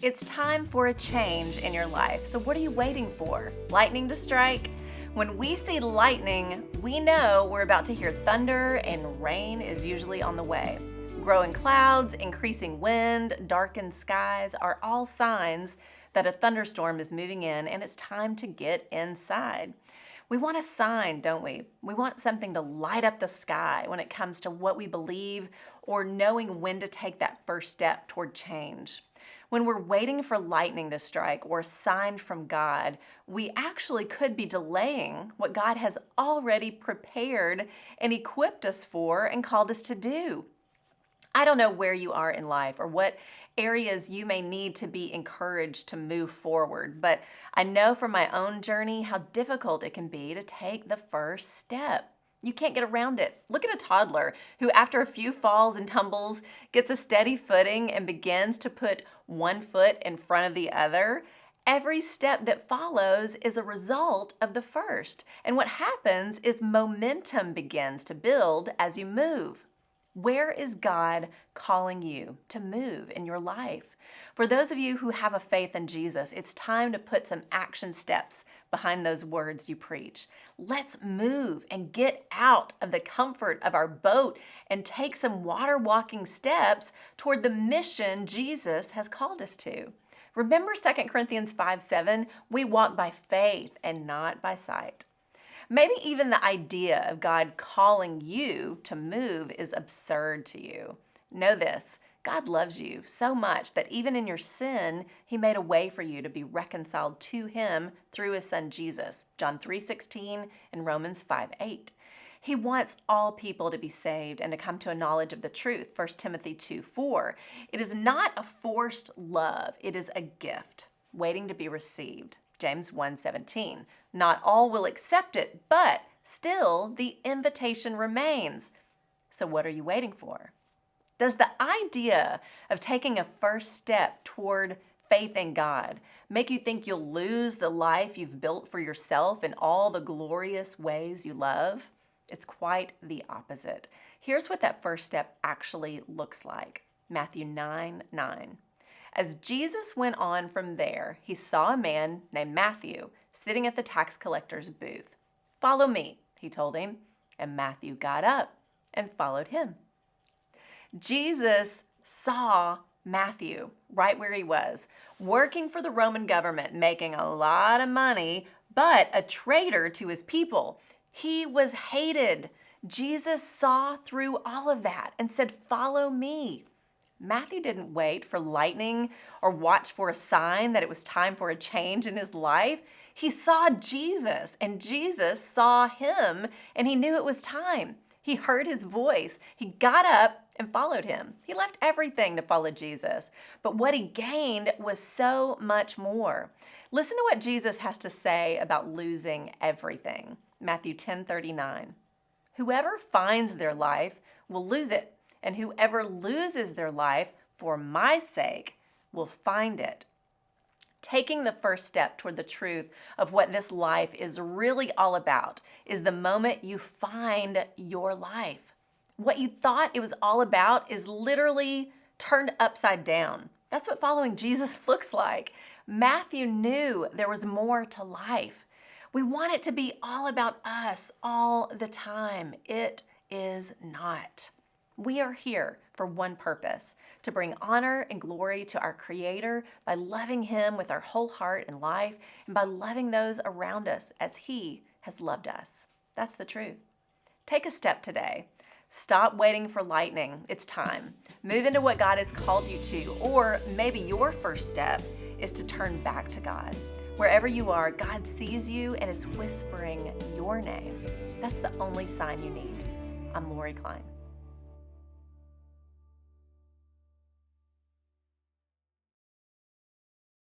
It's time for a change in your life. So what are you waiting for? Lightning to strike? When we see lightning, we know we're about to hear thunder, and rain is usually on the way. Growing clouds, increasing wind, darkened skies are all signs that a thunderstorm is moving in and it's time to get inside. We want a sign, don't we? We want something to light up the sky when it comes to what we believe or knowing when to take that first step toward change. When we're waiting for lightning to strike or a sign from God, we actually could be delaying what God has already prepared and equipped us for and called us to do. I don't know where you are in life or what areas you may need to be encouraged to move forward, but I know from my own journey how difficult it can be to take the first step. You can't get around it. Look at a toddler who, after a few falls and tumbles, gets a steady footing and begins to put one foot in front of the other. Every step that follows is a result of the first. And what happens is momentum begins to build as you move. Where is God calling you to move in your life? For those of you who have a faith in Jesus, it's time to put some action steps behind those words you preach. Let's move and get out of the comfort of our boat and take some water walking steps toward the mission Jesus has called us to. Remember 2 Corinthians 5:7, we walk by faith and not by sight. Maybe even the idea of God calling you to move is absurd to you. Know this, God loves you so much that even in your sin, He made a way for you to be reconciled to Him through His Son Jesus, John 3:16 and Romans 5:8. He wants all people to be saved and to come to a knowledge of the truth, 1 Timothy 2:4. It is not a forced love, it is a gift waiting to be received. James 1:17. Not all will accept it, but still the invitation remains. So what are you waiting for? Does the idea of taking a first step toward faith in God make you think you'll lose the life you've built for yourself in all the glorious ways you love? It's quite the opposite. Here's what that first step actually looks like. Matthew 9:9. As Jesus went on from there, he saw a man named Matthew sitting at the tax collector's booth. "Follow me," he told him, and Matthew got up and followed him. Jesus saw Matthew right where he was, working for the Roman government, making a lot of money, but a traitor to his people. He was hated. Jesus saw through all of that and said, "Follow me." Matthew didn't wait for lightning or watch for a sign that it was time for a change in his life. He saw Jesus, and Jesus saw him, and he knew it was time. He heard his voice. He got up and followed him. He left everything to follow Jesus, but what he gained was so much more. Listen to what Jesus has to say about losing everything. Matthew 10:39. "Whoever finds their life will lose it, and whoever loses their life for my sake will find it." Taking the first step toward the truth of what this life is really all about is the moment you find your life. What you thought it was all about is literally turned upside down. That's what following Jesus looks like. Matthew knew there was more to life. We want it to be all about us all the time. It is not. We are here for one purpose, to bring honor and glory to our Creator by loving Him with our whole heart and life, and by loving those around us as He has loved us. That's the truth. Take a step today. Stop waiting for lightning. It's time. Move into what God has called you to, or maybe your first step is to turn back to God. Wherever you are, God sees you and is whispering your name. That's the only sign you need. I'm Lori Klein.